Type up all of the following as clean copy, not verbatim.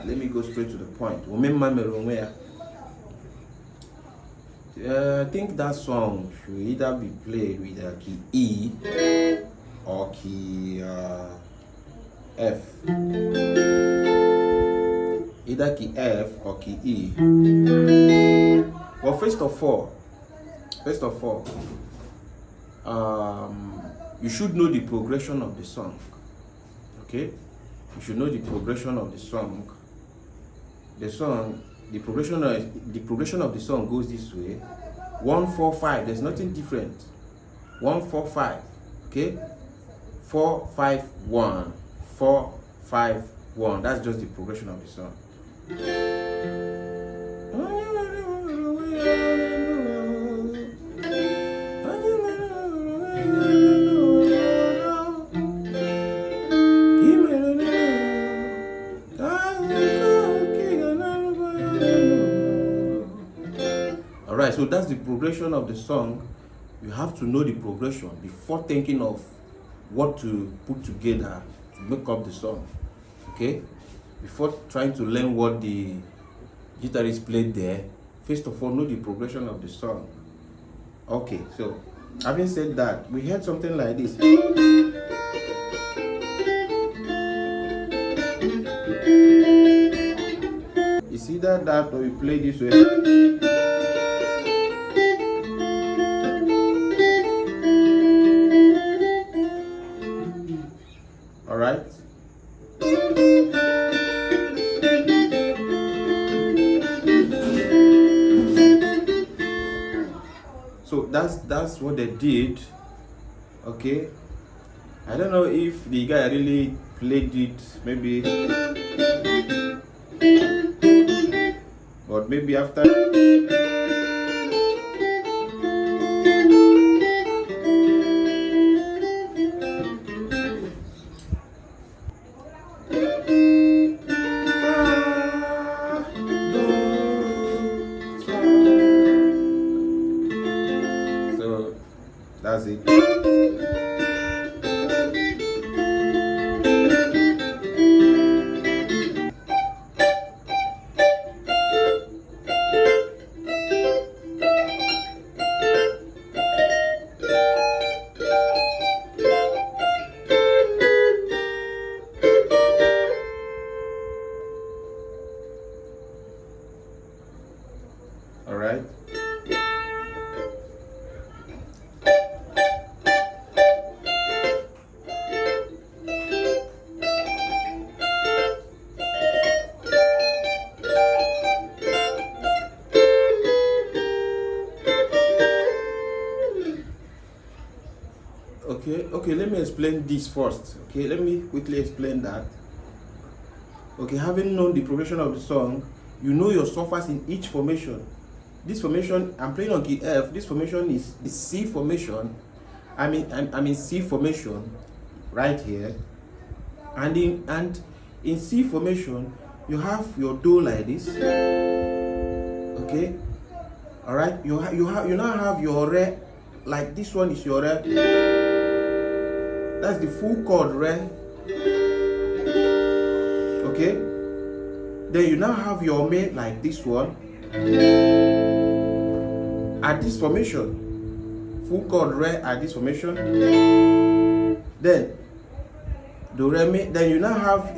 that, let me go straight to the point. Onwe. I think that song should either be played with key E or key F. Either key F or key E. Well, first of all, you should know the progression of the song. Okay, you should know the progression of the song. The progression of the song goes this way: 1 4 5. There's nothing different. 1 4 5. Okay, 4 5 1 4 5 1. That's just the progression of the song. Alright, so that's the progression of the song. You have to know the progression before thinking of what to put together to make up the song. Okay? Before trying to learn what the guitarist played there, first of all, know the progression of the song. Okay, so having said that, we heard something like this. It's either that or you play this way. All right. So that's what they did. Okay. I don't know if the guy really played it, maybe, but maybe after. So that's it. All right. Okay, let me explain this first. Okay, let me quickly explain that. Okay, having known the progression of the song, you know your surface in each formation. This formation, I'm playing on key F. This formation is C formation. I'm in C formation right here, and in C formation you have your do like this. Okay, all right. You now have your re, like this one is your re. That's the full chord re. Okay. Then you now have your me like this one. At this formation, full chord re at this formation. Then do re mi. Then you now have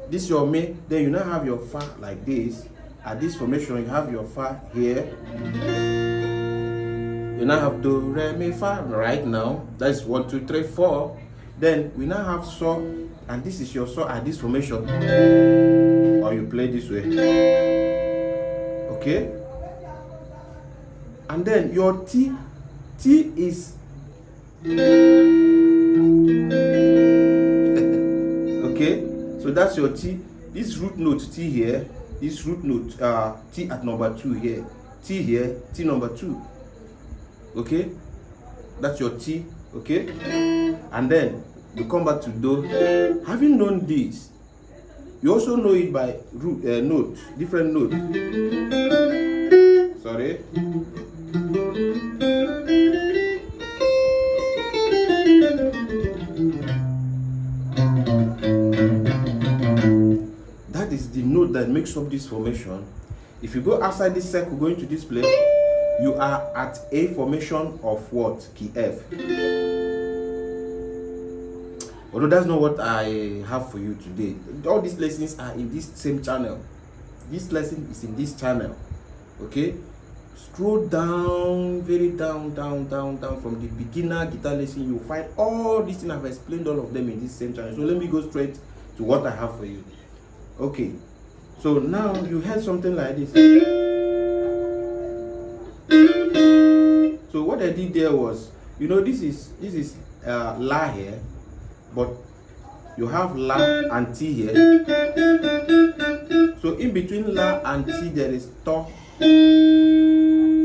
this your mi. Then you now have your fa like this. At this formation, you have your fa here. You now have do re mi fa right now. That's 1 2 3 4. Then we now have so, and this is your so at this formation. Or you play this way. Okay. And then your T is okay, so that's your T. This root note T here, this root note T at number 2 here, T here, T number 2. Okay, that's your T. Okay, and then you come back to Do. Having known this, you also know it by root note, different notes. Sorry. That is the note that makes up this formation. If you go outside this circle, going to this place, you are at a formation of what? Key F. Although that's not what I have for you today. All these lessons are in this same channel. This lesson is in this channel. Okay? Scroll down, very down from the beginner guitar lesson. You'll find all these things. I've explained all of them in this same channel. So let me go straight to what I have for you. Okay, so now you heard something like this. So what I did there was, you know, this is La here, but you have La and T here. So in between La and T there is To.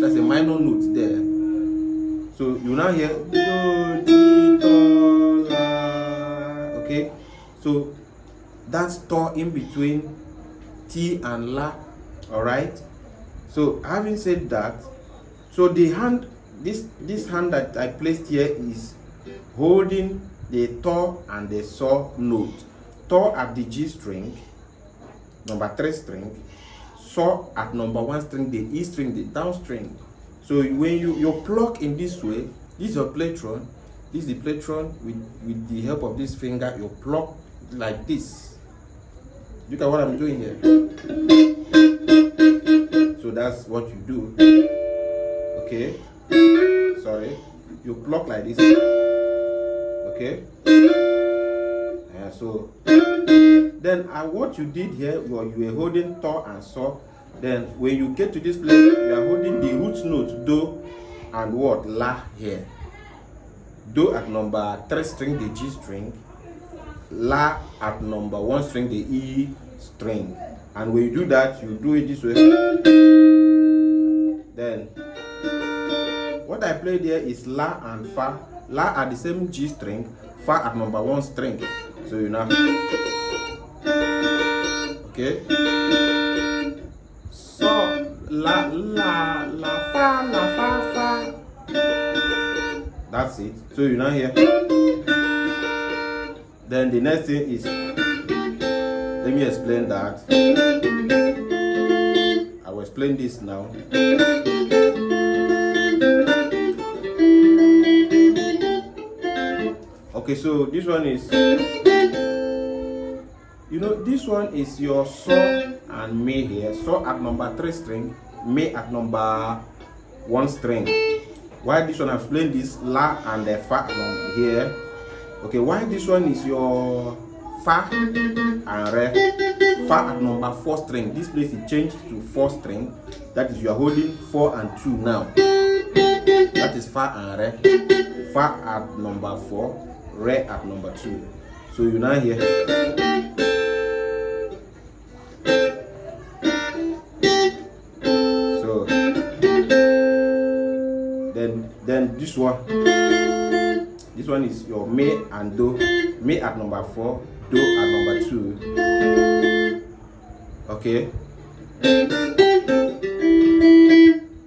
That's a minor note there. So you now hear Do, Ti, To, La. Okay, so that's To in between T and La. All right. So having said that, so the hand, this hand that I placed here is holding the To and the So note. To at the G string, number 3 string. So at number 1 string, the E string, the down string. So when you pluck in this way, this is your plectron. This is the plectron. With the help of this finger, you pluck like this. Look at what I'm doing here. So that's what you do. Okay. Sorry. You pluck like this. Okay. So then what you did here, you were holding To and So. Then when you get to this place, you are holding the root note Do and what? La here. Do at number 3 string, the G string. La at number 1 string, the E string. And when you do that, you do it this way. Then what I played here is La and Fa. La at the same G string, Fa at number 1 string. So you now, okay. So La Fa. That's it. So you now hear. Then the next thing is, let me explain that. I will explain this now. Okay, so this one is, you know, this one is your So and Me here. So at number 3 string, Me at number 1 string. Why this one? I've explained this La and the Fa here. Okay, why this one is your Fa and Re. Fa at number 4 string. This place is changed to 4 string. That is, you are holding 4 and 2 now. That is Fa and Re. Fa at number 4. Re at number 2. So you now hear. So then this one is your Me and Do. Me at number 4, Do at number 2. Okay.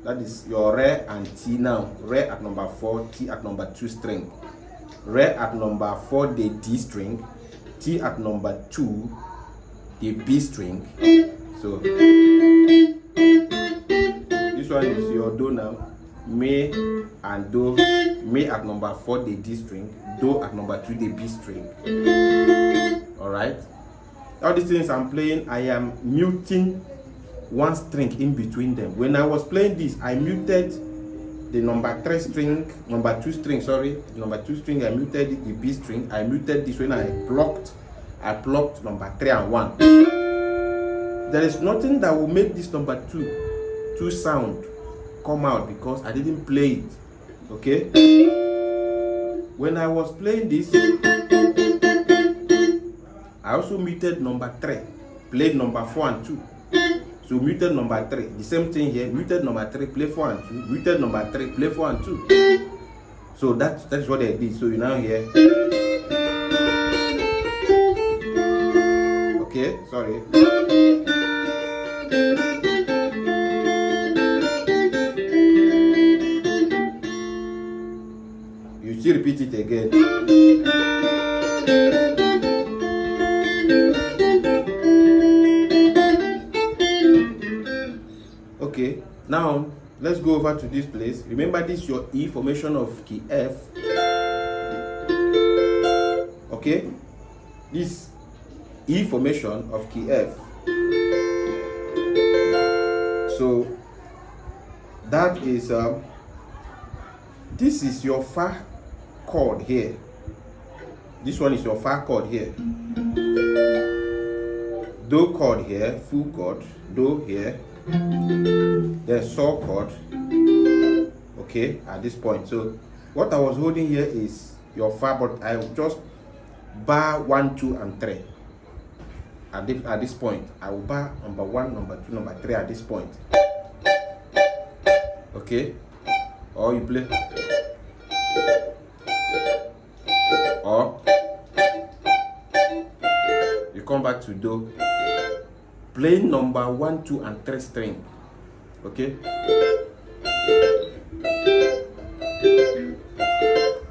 That is your Re and T now. Re at number 4, T at number 2 string. Re at number 4, the D string. T at number 2, the B string. So this one is your Do now. Me and Do. Me at number 4, the D string. Do at number 2, the B string. Alright. All these things I'm playing, I am muting 1 string in between them. When I was playing this, I muted the number 3 string, number 2 string, sorry, number 2 string, I muted the B string. I muted this when I plucked number 3 and 1. There is nothing that will make this number 2 sound come out because I didn't play it. Okay? When I was playing this, I also muted number 3, played number 4 and 2. So muted number 3, the same thing here, muted number 3, play 4 and 2, muted number 3, play 4 and 2. So that's what I did. So you now hear. Okay, sorry. You still repeat it again. Okay, now let's go over to this place. Remember, this is your E formation of key F. Okay, this E formation of key F. So that is this is your Fa chord here. This one is your Fa chord here. Do chord here, full chord, Do here, then Sol chord. Okay, at this point. So what I was holding here is your Fa, but I just bar 1, 2, and 3. At this point, I will bar number 1, number 2, number 3 at this point. Okay, or you play, or you come back to Do, playing number 1, 2, and 3 string. Okay.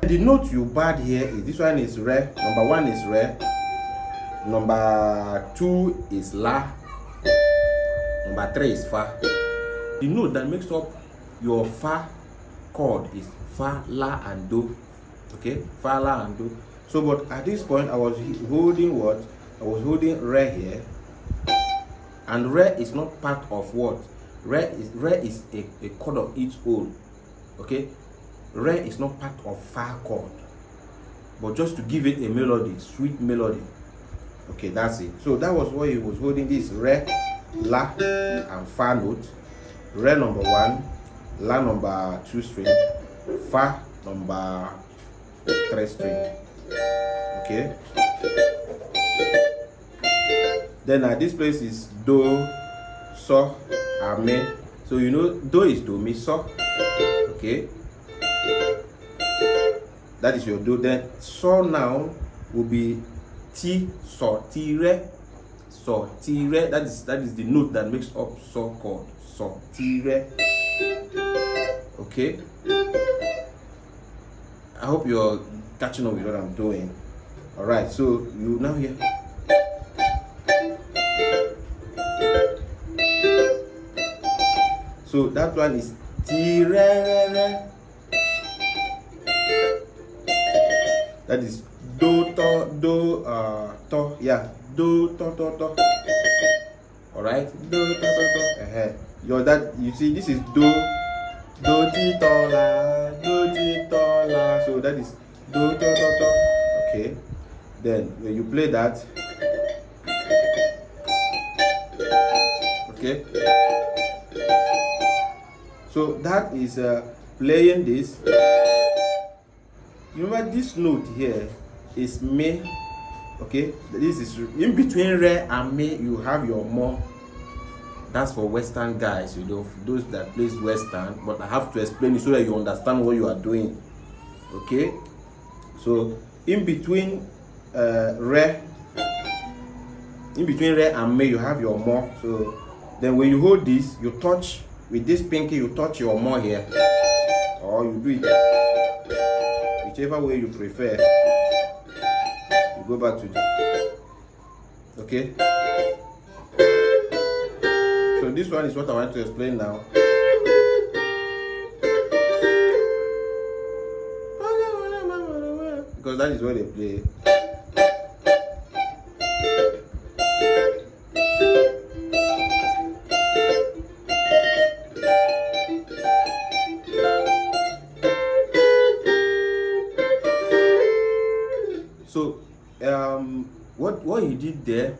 The note you barred here is this one is Re. Number 1 is Re. Number 2 is La. Number 3 is Fa. The note that makes up your Fa chord is Fa, La, and Do. Okay, Fa, La, and Do. So, but at this point, I was holding what? I was holding Re here, and Re is not part of what? Re is a chord of its own. Okay, Re is not part of Fa chord, but just to give it a melody, sweet melody. Okay, that's it. So that was what he was holding. This Re, La, and Fa note. Re number 1, La number 2 string, Fa number 3 string. Okay. Then at this place is Do, So, and Me. So you know Do is Do, Mi, So. Okay. That is your Do. Then So now will be Ti, So, Ti, Re. So, Ti, Re. That is the note that makes up So chord. So, Ti, Re. Okay. I hope you're catching up with what I'm doing. Alright, so you now hear. So that one is Ti, Re, Re, Re. That is Do, To, Do, To. Yeah, Do, To, To, To. Alright, Do, To, To, To. That, you see, this is Do, Do, Ti, To, La, Do, Ti, To, La. So that is Do, To, To, To. Okay. Then when you play that, okay. So that is playing this. You remember this note here is Me. Okay, this is in between Re and Me. You have your Mo. That's for Western guys, you know, those that plays Western. But I have to explain it so that you understand what you are doing. Okay, so in between Re and Me, you have your Mo. So then when you hold this, you touch with this pinky, you touch your Mo here, or you do it whichever way you prefer. You go back to the, okay. So this one is what I want to explain now. Because that is what they play. So what he did there,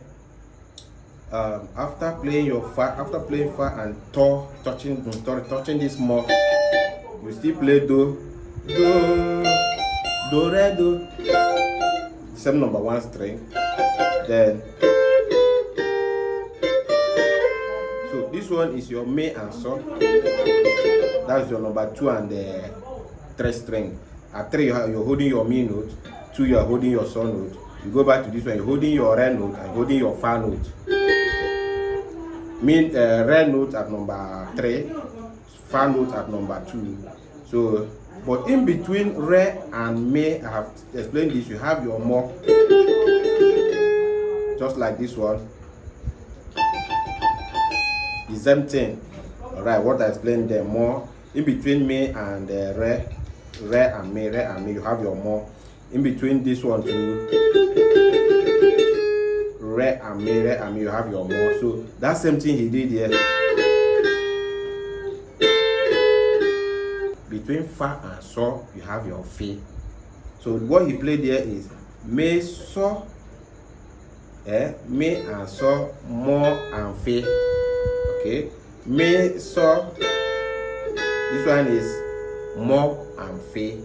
after playing your Fa, and To, touching this Mo, you still play Do, Re, Do, same number 1 string. Then so this one is your Me and So. That's your number 2 and 3 string. At 3 you're holding your Me note. 2 you are holding your So note. You go back to this one, you're holding your Re note and holding your Fa note. Re note at number 3, Fa note at number 2. So, but in between Re and Me, I have explained this, you have your Mo, just like this one. The same thing. All right, what I explained there, more in between me and re and me, you have your more. In between this one to re and me, you have your more. So that same thing he did here. Between fa and so, you have your fe. So what he played here is me, so, me and so, more and fe. Okay, me, so. This one is mo and fe.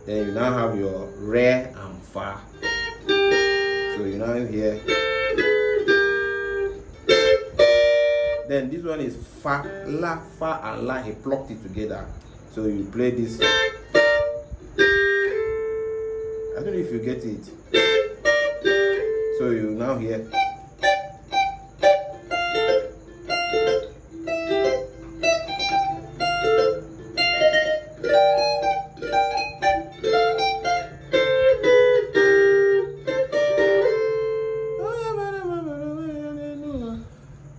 Then you now have your re and fa. So you now hear. Then this one is fa, and la. He plucked it together. So you play this. I don't know if you get it. So you now hear.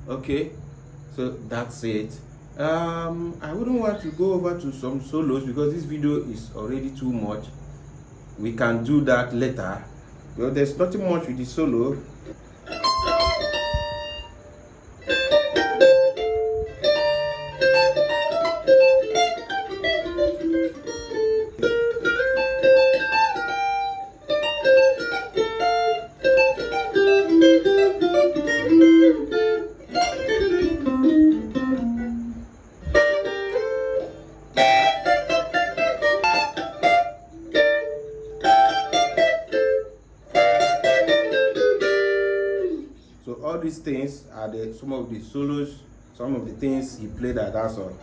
Okay, so that's it. I wouldn't want to go over to some solos because this video is already too much. We can do that later. Well, there's nothing much with the solo. So all these things are some of the solos, some of the things he played at that song.